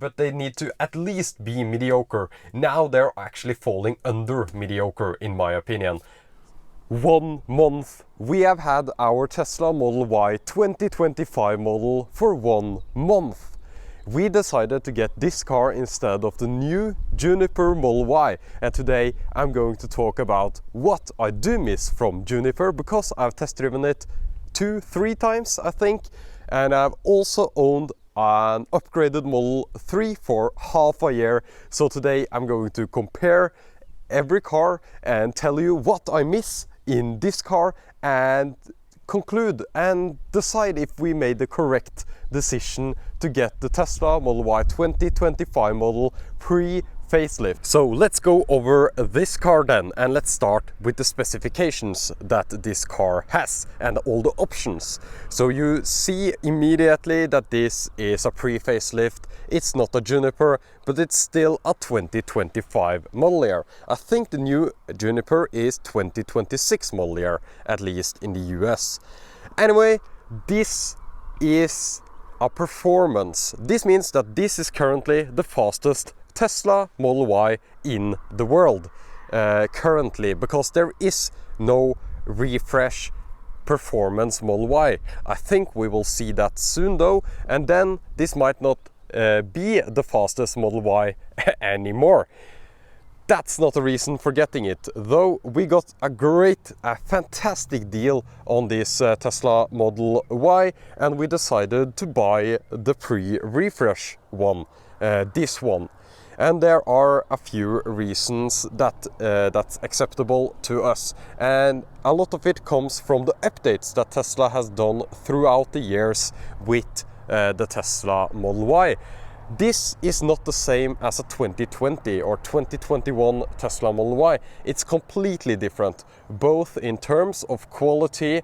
but they need to at least be mediocre. Now they're actually falling under mediocre, in my opinion. 1 month. We have had our Tesla Model Y 2025 model for 1 month. We decided to get this car instead of the new Juniper Model Y, and today I'm going to talk about what I do miss from Juniper, because I've test driven it 2-3 times I think, and I've also owned an upgraded Model 3 for half a year. So today I'm going to compare every car and tell you what I miss in this car and conclude and decide if we made the correct decision to get the Tesla Model Y 2025 model pre-facelift. So let's go over this car then, and let's start with the specifications that this car has and all the options. So you see immediately that this is a pre-facelift. It's not a Juniper, but it's still a 2025 model year. I think the new Juniper is 2026 model year, at least in the US. Anyway, this is a performance. This means that this is currently the fastest Tesla Model Y in the world currently, because there is no refresh performance Model Y. I think we will see that soon though, and then this might not be the fastest Model Y anymore. That's not a reason for getting it, though. We got a fantastic deal on this Tesla Model Y, and we decided to buy the pre-refresh one, this one. And there are a few reasons that that's acceptable to us, and a lot of it comes from the updates that Tesla has done throughout the years with the Tesla Model Y. This is not the same as a 2020 or 2021 Tesla Model Y. It's completely different, both in terms of quality,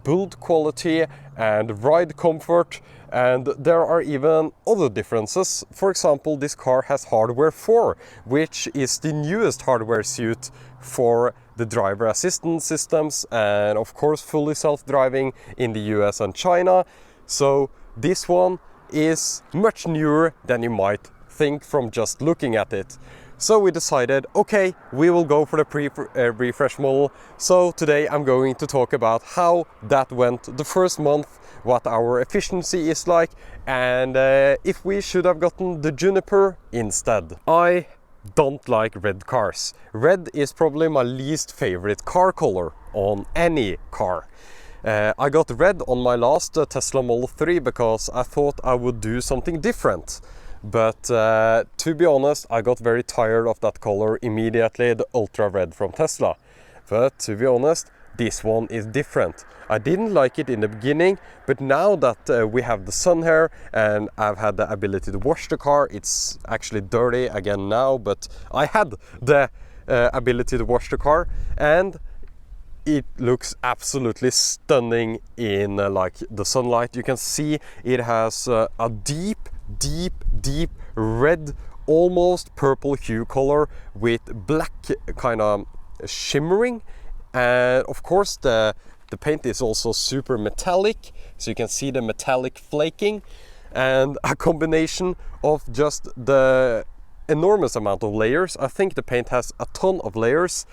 build quality and ride comfort, and there are even other differences. For example, this car has hardware 4, which is the newest hardware suite for the driver assistance systems, and of course fully self-driving in the US and China. So this one is much newer than you might think from just looking at it. So we decided, okay, we will go for the pre-refresh model. So today I'm going to talk about how that went the first month, what our efficiency is like, and if we should have gotten the Juniper instead. I don't like red cars. Red is probably my least favorite car color on any car. I got red on my last Tesla Model 3 because I thought I would do something different. But to be honest, I got very tired of that color immediately, the ultra red from Tesla. But to be honest, this one is different. I didn't like it in the beginning, but now that we have the sun here and I've had the ability to wash the car, it's actually dirty again now, but I had the ability to wash the car, and it looks absolutely stunning in like the sunlight. You can see it has a deep red, almost purple hue color with black kind of shimmering, and of course the paint is also super metallic, so you can see the metallic flaking, and a combination of just the enormous amount of layers. I think the paint has a ton of layers.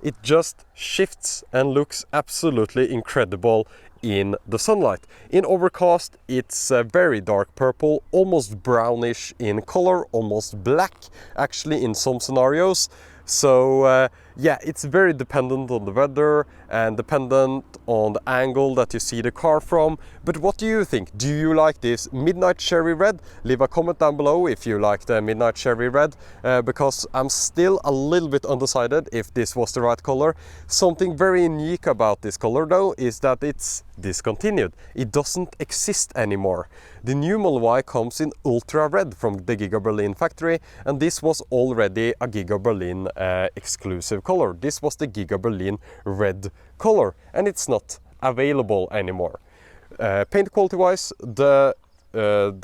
It just shifts and looks absolutely incredible in the sunlight. In overcast, it's very dark purple, almost brownish in color, almost black actually in some scenarios. So yeah, it's very dependent on the weather and dependent on the angle that you see the car from. But what do you think? Do you like this midnight cherry red? Leave a comment down below if you like the midnight cherry red, because I'm still a little bit undecided if this was the right color. Something very unique about this color though is that it's discontinued. It doesn't exist anymore. The new Model Y comes in ultra red from the Giga Berlin factory, and this was already a Giga Berlin exclusive color. This was the Giga Berlin red color, and it's not available anymore. Paint quality wise, the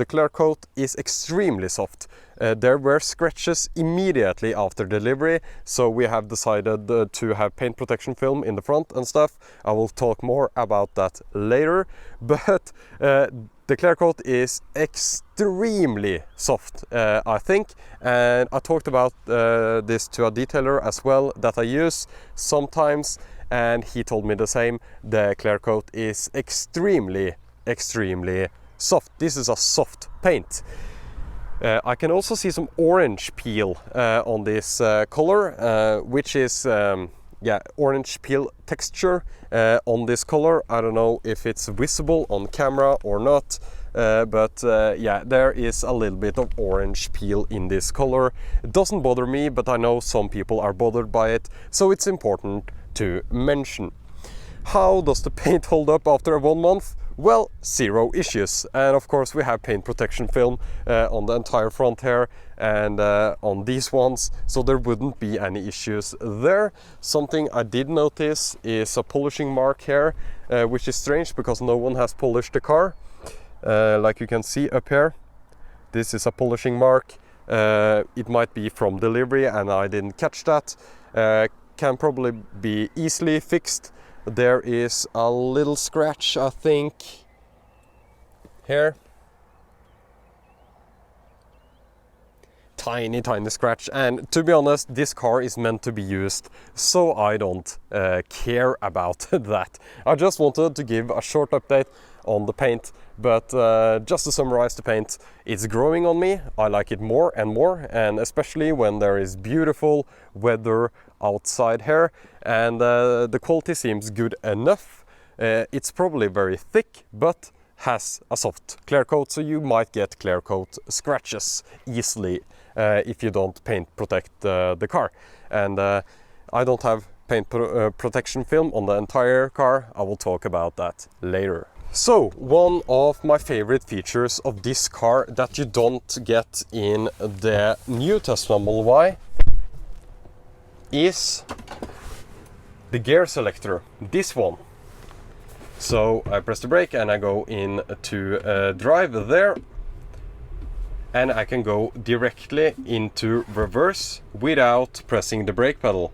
clear coat is extremely soft. There were scratches immediately after delivery, so we have decided to have paint protection film in the front and stuff. I will talk more about that later, but The clear coat is extremely soft, I think, and I talked about this to a detailer as well that I use sometimes, and he told me the same. The clear coat is extremely soft. This is a soft paint. I can also see some orange peel on this color, which is orange peel texture on this color. I don't know if it's visible on camera or not, but yeah, there is a little bit of orange peel in this color. It doesn't bother me, but I know some people are bothered by it, so it's important to mention. How does the paint hold up after 1 month? Well, 0 issues. And of course we have paint protection film on the entire front here and on these ones, so there wouldn't be any issues there. Something I did notice is a polishing mark here, which is strange because no one has polished the car. Like you can see up here, this is a polishing mark. It might be from delivery and I didn't catch that. Can probably be easily fixed. There is a little scratch, I think, here. Tiny scratch, and to be honest, this car is meant to be used, so I don't care about that. I just wanted to give a short update on the paint, but just to summarize the paint, it's growing on me. I like it more and more, and especially when there is beautiful weather outside here, and the quality seems good enough. It's probably very thick, but has a soft clear coat, so you might get clear coat scratches easily if you don't paint protect the car. And I don't have paint protection film on the entire car. I will talk about that later. So, one of my favorite features of this car that you don't get in the new Tesla Model Y is the gear selector, this one. So I press the brake and I go in to drive there, and I can go directly into reverse without pressing the brake pedal.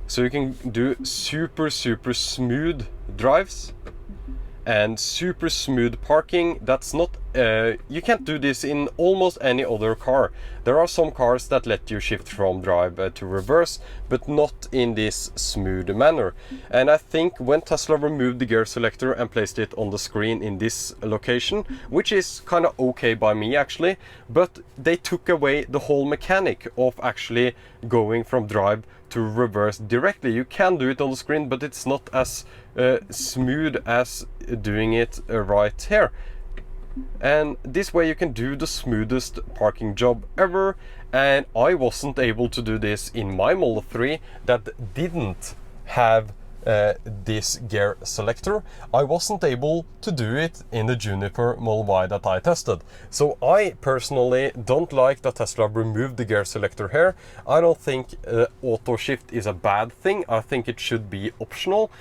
So you can do super smooth drives and super smooth parking. That's not you can't do this in almost any other car. There are some cars that let you shift from drive to reverse, but not in this smooth manner. And I think when Tesla removed the gear selector and placed it on the screen in this location, which is kind of okay by me actually, but they took away the whole mechanic of actually going from drive to reverse directly. You can do it on the screen, but it's not as smooth as doing it right here. And this way you can do the smoothest parking job ever, and I wasn't able to do this in my Model 3 that didn't have this gear selector. I wasn't able to do it in the Juniper Model Y that I tested. So I personally don't like that Tesla removed the gear selector here. I don't think auto shift is a bad thing. I think it should be optional.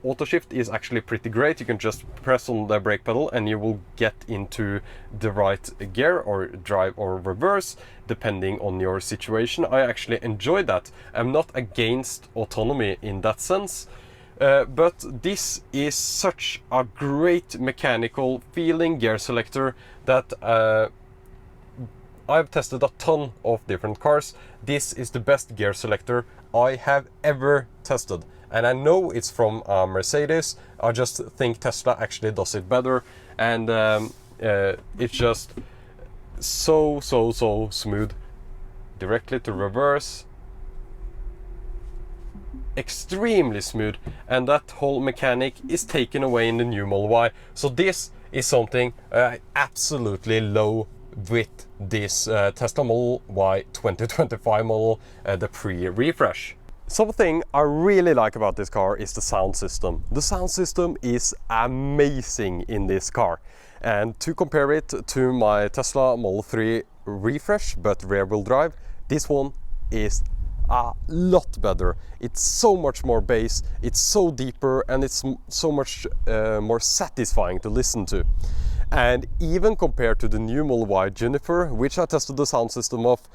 Auto shift is actually pretty great. You can just press on the brake pedal and you will get into the right gear or drive or reverse depending on your situation. I actually enjoy that. I'm not against autonomy in that sense, but this is such a great mechanical feeling gear selector that I've tested a ton of different cars. This is the best gear selector I have ever tested. And I know it's from Mercedes. I just think Tesla actually does it better, and it's just so smooth. Directly to reverse, extremely smooth, and that whole mechanic is taken away in the new Model Y. So this is something I absolutely love with this Tesla Model Y 2025 model, the pre-refresh. Something I really like about this car is the sound system. The sound system is amazing in this car. And to compare it to my Tesla Model 3 refresh, but rear-wheel drive, this one is a lot better. It's so much more bass, it's so deeper, and it's so much more satisfying to listen to. And even compared to the new Model Y Juniper, which I tested the sound system of,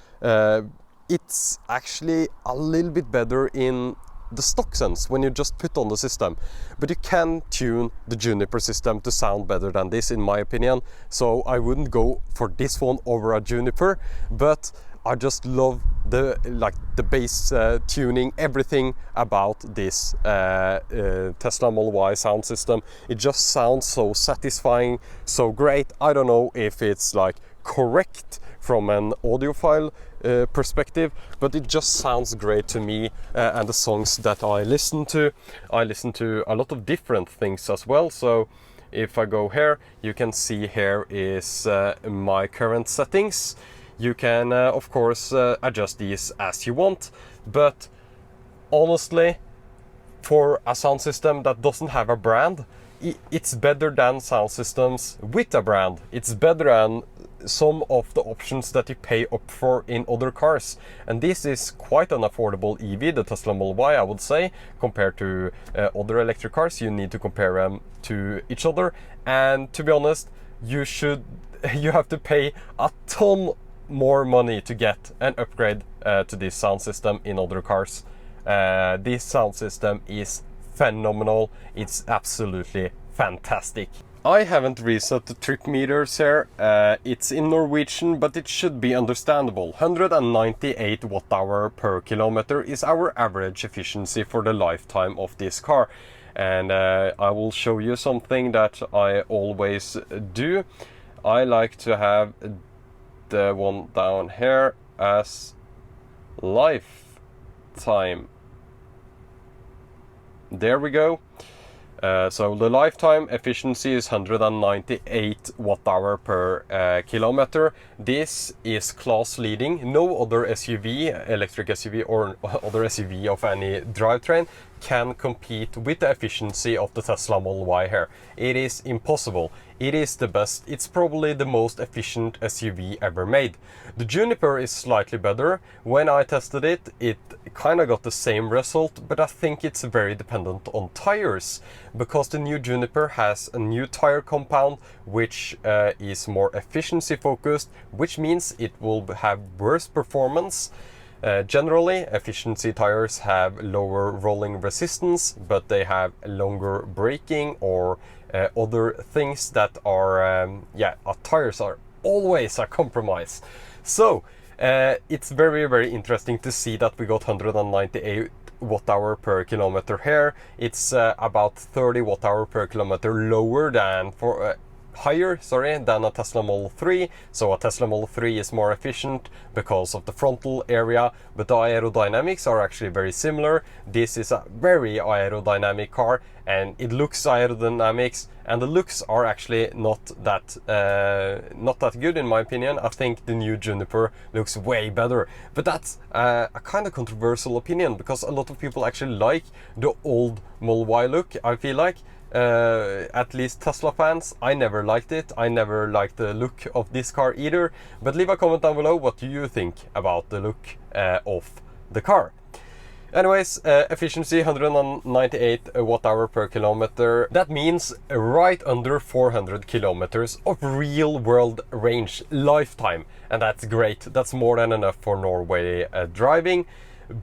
it's actually a little bit better in the stock sense when you just put on the system. But you can tune the Juniper system to sound better than this, in my opinion. So I wouldn't go for this one over a Juniper, but I just love the bass tuning, everything about this Tesla Model Y sound system. It just sounds so satisfying, so great. I don't know if it's like correct from an audiophile perspective, but it just sounds great to me, and the songs that I listen to a lot of different things as well. So if I go here, you can see here is my current settings. You can of course adjust these as you want, but honestly, for a sound system that doesn't have a brand, it's better than sound systems with a brand. It's better than some of the options that you pay up for in other cars. And this is quite an affordable EV, the Tesla Model Y, I would say, compared to other electric cars. You need to compare them to each other. And to be honest, you have to pay a ton more money to get an upgrade to this sound system in other cars. This sound system is phenomenal. It's absolutely fantastic. I haven't reset the trip meters here. It's in Norwegian, but it should be understandable. 198 watt-hour per kilometer is our average efficiency for the lifetime of this car. And I will show you something that I always do. I like to have the one down here as lifetime. There we go. So the lifetime efficiency is 198 watt-hour per kilometer. This is class leading. No other SUV, electric SUV or other SUV of any drivetrain can compete with the efficiency of the Tesla Model Y here. It is impossible. It is the best. It's probably the most efficient SUV ever made. The Juniper is slightly better. When I tested it, it kind of got the same result, but I think it's very dependent on tires, because the new Juniper has a new tire compound which is more efficiency focused, which means it will have worse performance. Generally, efficiency tires have lower rolling resistance, but they have longer braking or other things that are, tires are always a compromise. So it's very, very interesting to see that we got 198 watt-hour per kilometer here. It's about 30 watt-hour per kilometer lower than higher than a Tesla Model 3. So a Tesla Model 3 is more efficient because of the frontal area, but the aerodynamics are actually very similar. This is a very aerodynamic car, and it looks aerodynamics, and the looks are actually not that good in my opinion. I think the new Juniper looks way better, but that's a kind of controversial opinion, because a lot of people actually like the old Model Y look, I feel like. At least Tesla fans. I never liked it. I never liked the look of this car either. But leave a comment down below what do you think about the look of the car. Anyways, efficiency 198 watt-hour per kilometer. That means right under 400 kilometers of real-world range lifetime, and that's great. That's more than enough for Norway driving.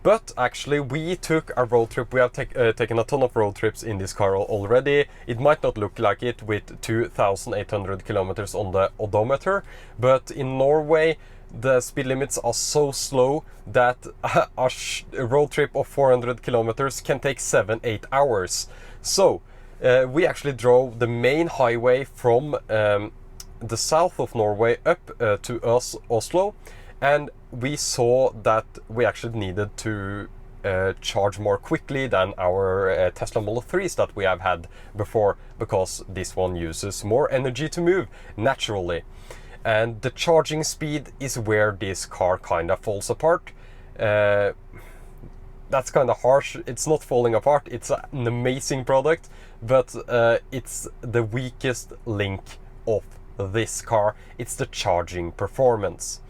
But actually, we took a road trip. We have taken a ton of road trips in this car already. It might not look like it with 2,800 kilometers on the odometer, but in Norway, the speed limits are so slow that a road trip of 400 kilometers can take 7-8 hours. So we actually drove the main highway from the south of Norway up to Oslo, and we saw that we actually needed to charge more quickly than our Tesla Model 3s that we have had before, because this one uses more energy to move naturally. And the charging speed is where this car kind of falls apart. That's kind of harsh. It's not falling apart. It's an amazing product, but it's the weakest link of this car. It's the charging performance.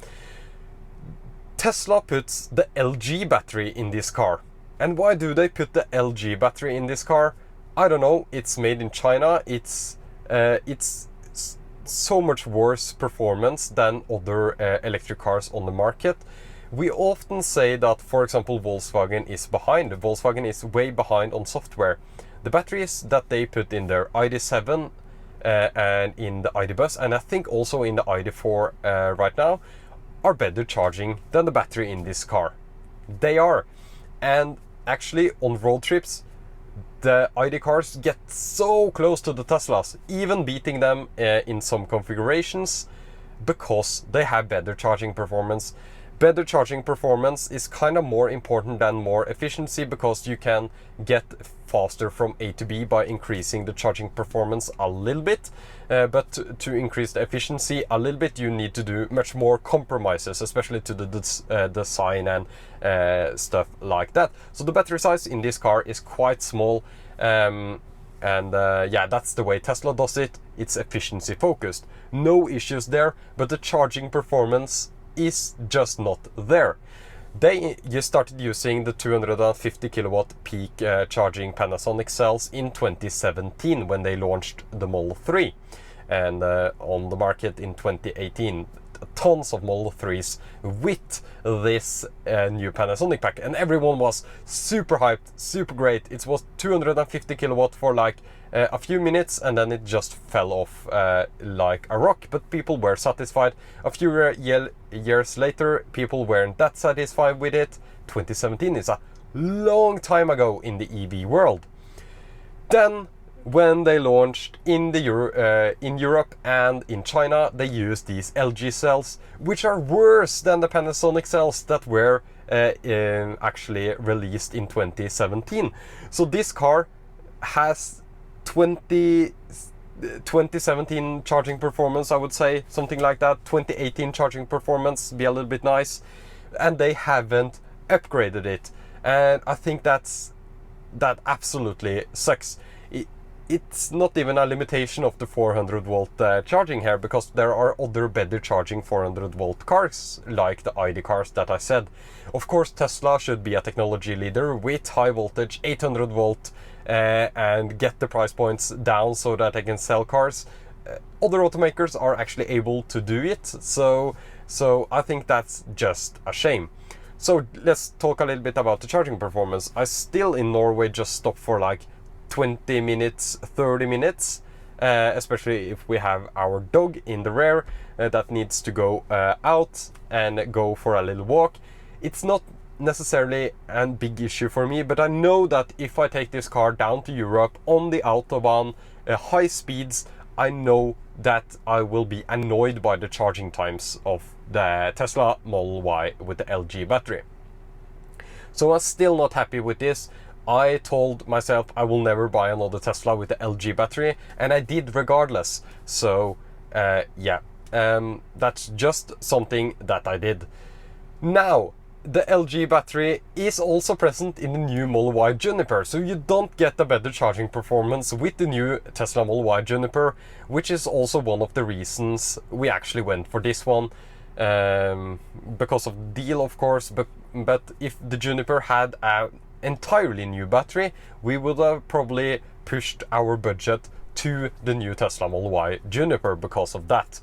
Tesla puts the LG battery in this car. And why do they put the LG battery in this car? I don't know. It's made in China. It's so much worse performance than other electric cars on the market. We often say that, for example, Volkswagen is behind. Volkswagen is way behind on software. The batteries that they put in their ID.7 and in the ID Bus, and I think also in the ID.4 right now, are better charging than the battery in this car. They are. And actually on road trips, the ID cars get so close to the Teslas, even beating them in some configurations, because they have better charging performance. Better charging performance is kind of more important than more efficiency, because you can get faster from A to B by increasing the charging performance a little bit. But to increase the efficiency a little bit, you need to do much more compromises, especially to the design and stuff like that. So the battery size in this car is quite small. Yeah, that's the way Tesla does it. It's efficiency focused. No issues there, but the charging performance is just not there. They just started using the 250 kilowatt peak charging Panasonic cells in 2017 when they launched the Model 3, and on the market in 2018. Tons of Model 3s with this new Panasonic pack, and everyone was super hyped, super great. It was 250 kilowatt for like a few minutes, and then it just fell off like a rock, but people were satisfied. A few years later, people weren't that satisfied with it. 2017 is a long time ago in the EV world. Then when they launched in in Europe and in China, they used these LG cells, which are worse than the Panasonic cells that were actually released in 2017. So this car has 2017 charging performance, I would say, something like that. 2018 charging performance, be a little bit nice, and they haven't upgraded it, and I think that absolutely sucks. It's not even a limitation of the 400 volt charging here, because there are other better charging 400 volt cars, like the ID cars that I said. Of course, Tesla should be a technology leader with high voltage 800 volt and get the price points down so that they can sell cars. Other automakers are actually able to do it, so I think that's just a shame. So let's talk a little bit about the charging performance. I still in Norway just stop for like 20 minutes, 30 minutes, especially if we have our dog in the rear that needs to go out and go for a little walk. It's not necessarily a big issue for me, but I know that if I take this car down to Europe on the Autobahn, high speeds, I know that I will be annoyed by the charging times of the Tesla Model Y with the LG battery. So I'm still not happy with this. I told myself I will never buy another Tesla with the LG battery, and I did regardless. So yeah, that's just something that I did. Now, the LG battery is also present in the new Model Y Juniper, so you don't get a better charging performance with the new Tesla Model Y Juniper, which is also one of the reasons we actually went for this one. Because of the deal, of course, but if the Juniper had an entirely new battery, we would have probably pushed our budget to the new Tesla Model Y Juniper because of that.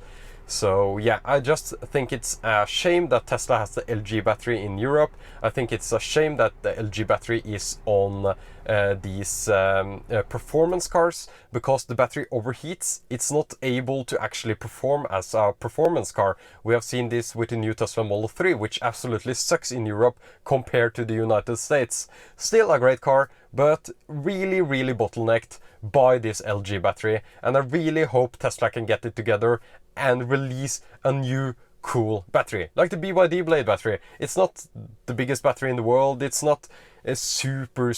So yeah, I just think it's a shame that Tesla has the LG battery in Europe. I think it's a shame that the LG battery is on these performance cars, because the battery overheats. It's not able to actually perform as a performance car. We have seen this with the new Tesla Model 3, which absolutely sucks in Europe compared to the United States. Still a great car, but really bottlenecked by this LG battery, and I really hope Tesla can get it together and release a new cool battery, like the BYD Blade battery. It's not the biggest battery in the world, it's not a super,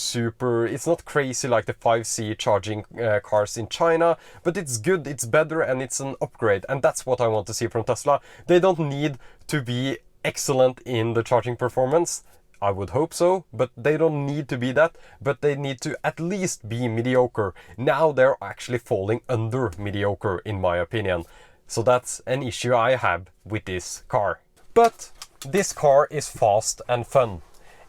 it's not crazy like the 5C charging cars in China, but it's good, it's better, and it's an upgrade, and that's what I want to see from Tesla. They don't need to be excellent in the charging performance. I would hope so, but they don't need to be that, but they need to at least be mediocre. Now they're actually falling under mediocre, in my opinion. So that's an issue I have with this car. But this car is fast and fun.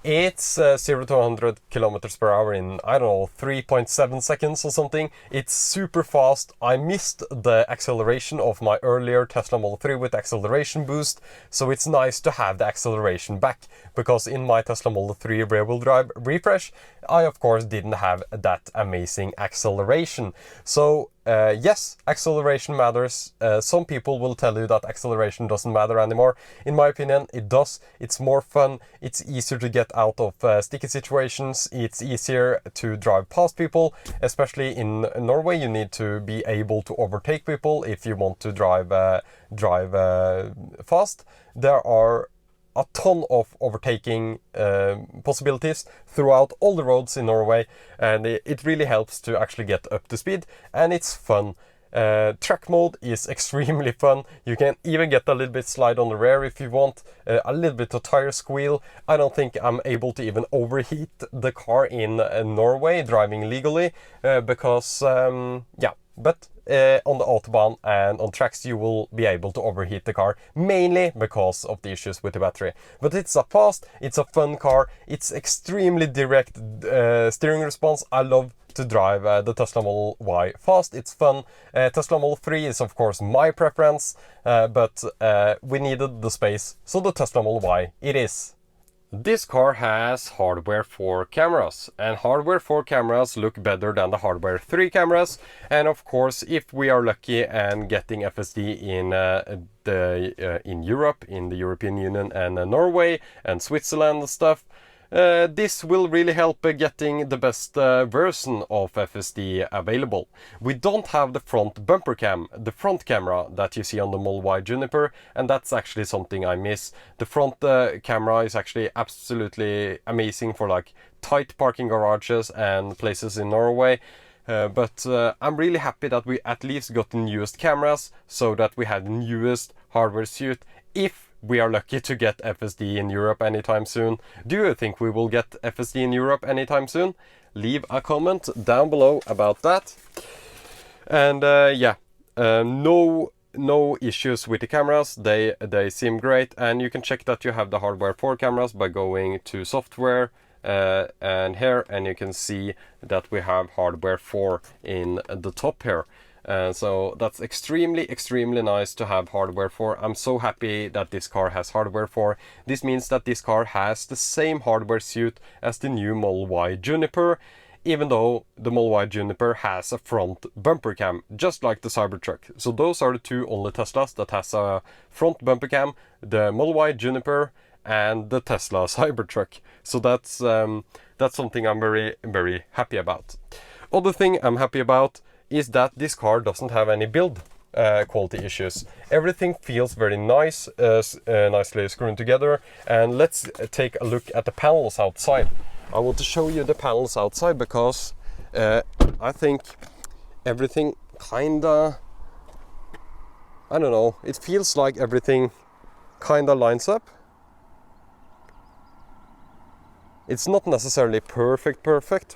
It's 0 to 100 kilometers per hour in, I don't know, 3.7 seconds or something. It's super fast. I missed the acceleration of my earlier Tesla Model 3 with acceleration boost, so it's nice to have the acceleration back, because in my Tesla Model 3 rear-wheel drive refresh, I of course didn't have that amazing acceleration. So yes, acceleration matters. Some people will tell you that acceleration doesn't matter anymore. In my opinion, it does. It's more fun. It's easier to get out of sticky situations. It's easier to drive past people, especially in Norway. You need to be able to overtake people if you want to drive fast. There are a ton of overtaking possibilities throughout all the roads in Norway, and it really helps to actually get up to speed, and it's fun. Track mode is extremely fun. You can even get a little bit slide on the rear if you want, a little bit of tire squeal. I don't think I'm able to even overheat the car in Norway driving legally, because yeah, but on the Autobahn and on tracks you will be able to overheat the car, mainly because of the issues with the battery. But it's a fast, it's a fun car, it's extremely direct steering response. I love to drive the Tesla Model Y fast, it's fun. Tesla Model 3 is of course my preference, but we needed the space, so the Tesla Model Y it is. This car has hardware 4 cameras, and hardware 4 cameras look better than the hardware 3 cameras. And of course, if we are lucky and getting FSD in Europe, in the European Union and Norway and Switzerland and stuff, this will really help getting the best version of FSD available. We don't have the front bumper cam, the front camera that you see on the Model Y Juniper, and that's actually something I miss. The front camera is actually absolutely amazing for like tight parking garages and places in Norway. But I'm really happy that we at least got the newest cameras, so that we had the newest hardware suite if we are lucky to get FSD in Europe anytime soon. Do you think we will get FSD in Europe anytime soon? Leave a comment down below about that. And yeah, no issues with the cameras. They seem great, and you can check that you have the hardware 4 cameras by going to software and here, and you can see that we have hardware 4 in the top here. So that's extremely nice to have hardware 4. I'm so happy that this car has hardware 4. This means that this car has the same hardware suite as the new Model Y Juniper, even though the Model Y Juniper has a front bumper cam, just like the Cybertruck. So those are the two only Teslas that has a front bumper cam, the Model Y Juniper and the Tesla Cybertruck. So that's something I'm very happy about. Other thing I'm happy about is that this car doesn't have any build quality issues. Everything feels very nice, nicely screwed together. And let's take a look at the panels outside. I want to show you the panels outside because I think everything kinda, I don't know, it feels like everything kinda lines up. It's not necessarily perfect,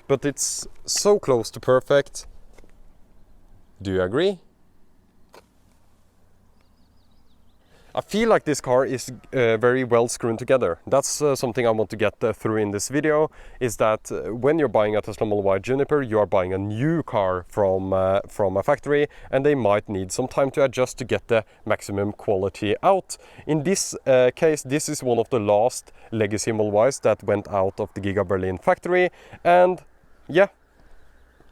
but it's so close to perfect. Do you agree? I feel like this car is very well screwed together. That's something I want to get through in this video, is that when you're buying a Tesla Model Y Juniper, you are buying a new car from a factory, and they might need some time to adjust to get the maximum quality out. In this case, this is one of the last legacy Model Ys that went out of the Giga Berlin factory, and yeah,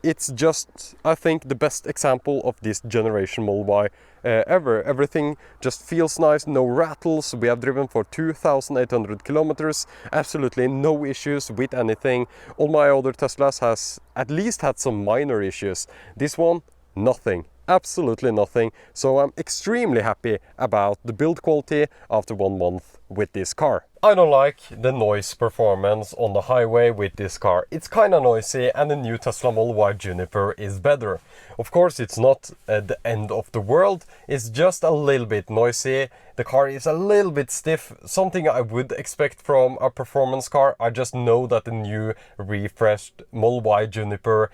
it's just, I think, the best example of this generation Model Y ever. Everything just feels nice, no rattles. We have driven for 2,800 kilometers, absolutely no issues with anything. All my other Teslas has at least had some minor issues. This one, nothing. Absolutely nothing. So I'm extremely happy about the build quality after 1 month with this car. I don't like the noise performance on the highway with this car. It's kind of noisy, and the new Tesla Model Y Juniper is better. Of course, it's not the end of the world. It's just a little bit noisy. The car is a little bit stiff, something I would expect from a performance car. I just know that the new refreshed Model Y Juniper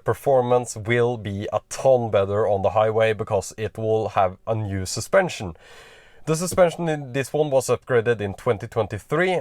performance will be a ton better on the highway because it will have a new suspension. The suspension in this one was upgraded in 2023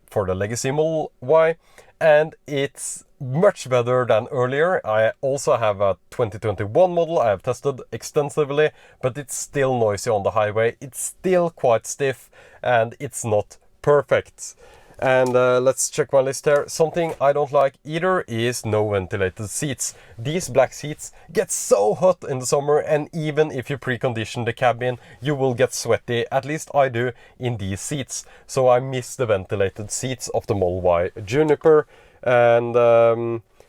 for the Legacy Model Y, and it's much better than earlier. I also have a 2021 model I have tested extensively, but it's still noisy on the highway. It's still quite stiff and it's not perfect. And let's check my list here. Something I don't like either is no ventilated seats. These black seats get so hot in the summer, and even if you precondition the cabin, you will get sweaty. At least I do in these seats. So I miss the ventilated seats of the Model Y Juniper. And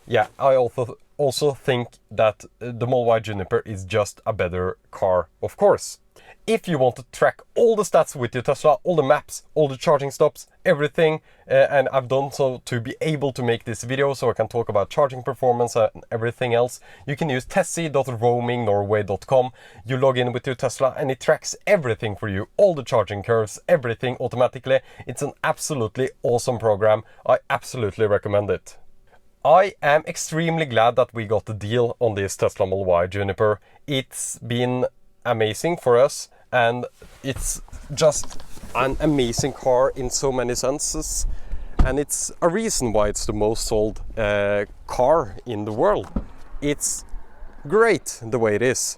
yeah, I also think that the Model Y Juniper is just a better car, of course. If you want to track all the stats with your Tesla, all the maps, all the charging stops, everything, and I've done so to be able to make this video so I can talk about charging performance and everything else, you can use tessie.roamingnorway.com. You log in with your Tesla and it tracks everything for you, all the charging curves, everything automatically. It's an absolutely awesome program. I absolutely recommend it. I am extremely glad that we got the deal on this Tesla Model Y Juniper. It's been amazing for us, and it's just an amazing car in so many senses, and it's a reason why it's the most sold car in the world. It's great the way it is.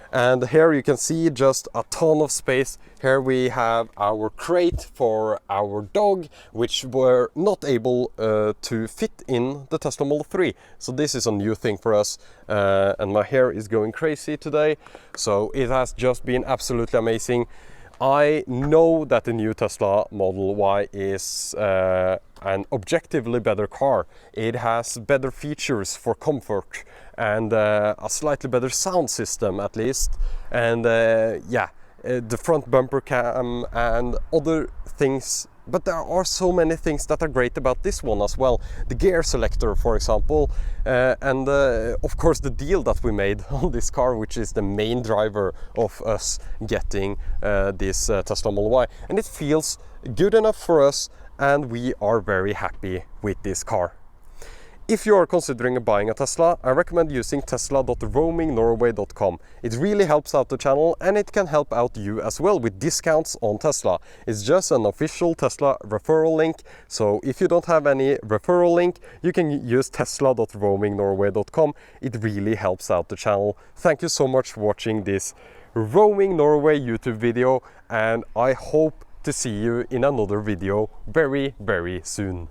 And here you can see just a ton of space. Here we have our crate for our dog, which were not able to fit in the Tesla Model 3. So this is a new thing for us. And my hair is going crazy today. So it has just been absolutely amazing. I know that the new Tesla Model Y is an objectively better car. It has better features for comfort and a slightly better sound system at least. And yeah, the front bumper cam and other things. But there are so many things that are great about this one as well. The gear selector, for example, and of course the deal that we made on this car, which is the main driver of us getting this Tesla Model Y. And it feels good enough for us, and we are very happy with this car. If you are considering buying a Tesla, I recommend using tesla.roamingnorway.com. It really helps out the channel, and it can help out you as well with discounts on Tesla. It's just an official Tesla referral link, so if you don't have any referral link, you can use tesla.roamingnorway.com. It really helps out the channel. Thank you so much for watching this Roaming Norway YouTube video, and I hope to see you in another video very, very soon.